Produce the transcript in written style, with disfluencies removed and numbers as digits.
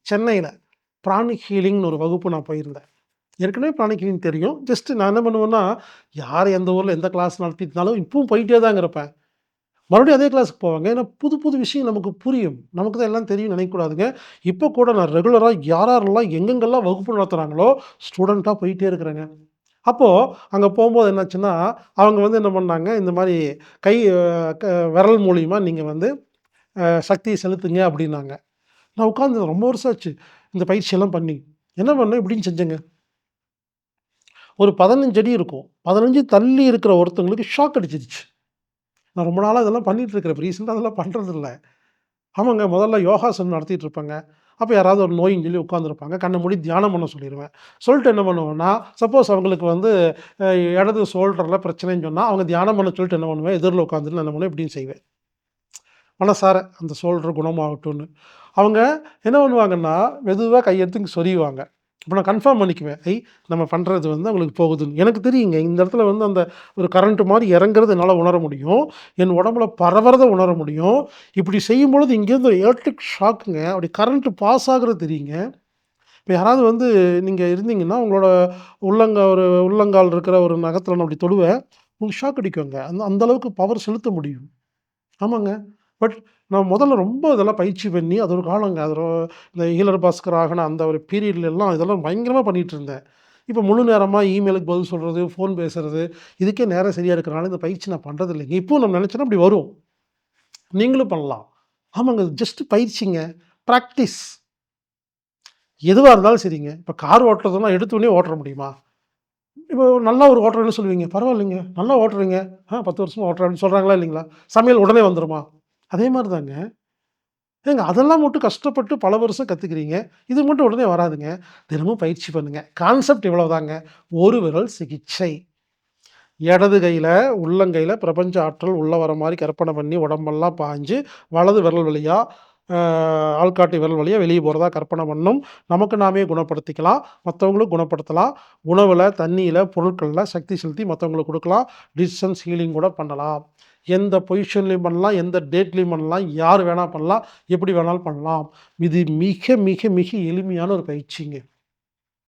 சென்னையில பிராணிக் ஹீலிங்னு ஒரு வகுப்பு நான் போயிருந்தேன். ஏற்கனவே பிராணிக் ஹீலிங் தெரியும். ஜஸ்ட் நான் என்ன பண்ணுவேன்னா, யார் எந்த ஊர்ல எந்த கிளாஸ் நடத்தியிருந்தாலும் இப்பவும் போயிட்டே தாங்க இருப்பேன். மறுபடியும் அதே கிளாஸ்க்கு போவாங்க. ஏன்னா புது புது விஷயம் நமக்கு புரியும். நமக்கு தான் எல்லாம் தெரியும்னு நினைக்கக்கூடாதுங்க. இப்போ கூட நான் ரெகுலரா யாரெல்லாம் எங்கெங்கெல்லாம் வகுப்பு நடத்துறாங்களோ, ஸ்டூடெண்ட்டா போயிட்டே இருக்கிறேங்க. அப்போ அங்க போம்போது என்னாச்சுன்னா, அவங்க வந்து என்ன பண்ணாங்க, இந்த மாரி கை க விரல் மூலியமா நீங்க வந்து சக்திய செலுத்துங்க அப்டின்னாங்க. நான் உட்கார்ந்து ரொம்ப வருஷம் ஆச்சு. இந்த பயிற்சியெல்லாம் பண்ணி. என்ன பண்ணேன் இப்டின்னு செஞ்சேங்க. ஒரு 15 அடி இருக்கும். 15 தள்ளி இருக்கிற ஒருத்தவங்களுக்கு ஷாக் அடிச்சிருச்சு. நான் ரொம்ப நாளா இதெல்லாம் பண்ணிட்டு இருக்கிறேன். இப்ப ரீசென்ட்டா அதெல்லாம் பண்றதில்ல. ஆமாங்க. முதல்ல யோகாசனம் நடத்திட்டு இருப்பேங்க. அப்ப யாராவது ஒரு நோயின்னு சொல்லி உட்கார்ந்திருப்பாங்க. கண்ண மூடி தியானம் பண்ண சொல்லிருவேன். சொல்லிட்டு என்ன பண்ணுவேன்னா, சப்போஸ் அவங்களுக்கு வந்து அ இடது ஷோல்டர்ல பிரச்சனைன்னு சொன்னா, அவங்க தியானம் பண்ண சொல்லிட்டு என்ன பண்ணுவேன், எதிர்ல உட்காந்துட்டு நான் என்ன பண்ணுவேன், இப்படின்னு செய்வேன். மனசார அந்த ஷோல்டர் குணமாகட்டும்னு. அவங்க என்ன பண்ணுவாங்கன்னா, மெதுவா கையெடுத்து இங்க சொறிவாங்க. அப்ப நான் கன்ஃபார்ம் பண்ணிக்குவேன். நம்ம பண்றது வந்து அவங்களுக்கு போகுதுன்னு. எனக்கு தெரியுங்க. இந்த இடத்துல வந்து அந்த ஒரு கரண்ட் மாரி இறங்குறது என்னால உணர முடியும். என் உடம்புல பரவுறத உணர முடியும். இப்படி செய்யும்பொழுது இங்கேருந்து ஒரு எலக்ட்ரிக் ஷாக்குங்க. அப்படி கரண்ட் பாஸ் ஆகுறது தெரியுங்க. இப்ப யாராவது வந்து நீங்க இருந்தீங்கன்னா, உங்களோட உள்ளங்கால் இருக்கிற ஒரு நகத்துல நான் அப்படி தொடுவேன். உங்களுக்கு ஷாக் அடிக்குங்க. அந்த அந்த அளவுக்கு பவர் செலுத்த முடியும். ஆமாங்க. பட் நான் முதல்ல ரொம்ப இதெல்லாம் பயிற்சி பண்ணி, அது ஒரு காலங்க. அது இந்த ஈழர் பாஸ்கர் ஆகன அந்த ஒரு பீரியட்லலாம் இதெல்லாம் பயங்கரமா பண்ணிட்டுருந்தேன். இப்ப முழு நேரமா இமெயிலுக்கு பதில் சொல்றது, ஃபோன் பேசுறது, இதுக்கே நேரம் சரியா இருக்கிறனால இந்த பயிற்சி நான் பண்றது இல்லைங்க. இப்பவும் நம்ம நெனச்சோன்னா அப்படி வரும். நீங்களும் பண்ணலாம். ஆமாங்க. ஜஸ்ட் பயிற்சிங்க. பிராக்டிஸ். எதுவா இருந்தாலும் சரிங்க. இப்ப கார் ஓட்டுறதுன்னா எடுத்தோனே ஓட்ட முடியுமா? இப்போ நல்லா ஒரு ஓட்டுறேன்னு சொல்லுவீங்க. பரவாயில்லைங்க. நல்லா ஓட்டுறீங்க. 10 வருஷமா ஓட்டுறேன் அப்படின்னு சொல்றாங்களா இல்லைங்களா? சமையல் உடனே வந்துருமா? அதே மாரி தாங்க. ஏங்க அதெல்லாம் மட்டும் கஷ்டப்பட்டு பல வருஷம் கத்துக்கிறீங்க. இது மட்டும் உடனே வராதுங்க. தினமும் பயிற்சி பண்ணுங்க. கான்செப்ட் இவ்வளவுதாங்க. ஒரு விரல் சிகிச்சை. இடது கையில, உள்ளங்கையில பிரபஞ்ச ஆற்றல் உள்ள வர மாரி கற்பனை பண்ணி உடம்பெல்லாம் பாய்ஞ்சு, வலது விரல் வழியா, அ ஆள்காட்டி விரல் வழியா வெளிய போறதா கற்பனை பண்ணணும். நமக்கு நாமே குணப்படுத்திக்கலாம். மத்தவங்களும் குணப்படுத்தலாம். உணவுல, தண்ணீல, பொருட்கள்ல சக்தி செலுத்தி மத்தவங்களுக்கு குடுக்கலாம். டிஸ்டன்ஸ் ஹீலிங் கூட பண்ணலாம். எந்த பொசிஷன்லயும் பண்ணலாம். எந்த டேட்லயும் பண்ணலாம். யார் வேணா பண்ணலாம். எப்படி வேணாலும் பண்ணலாம். இது மிக, மிக, மிக எளிமையான ஒரு பயிற்சிங்க.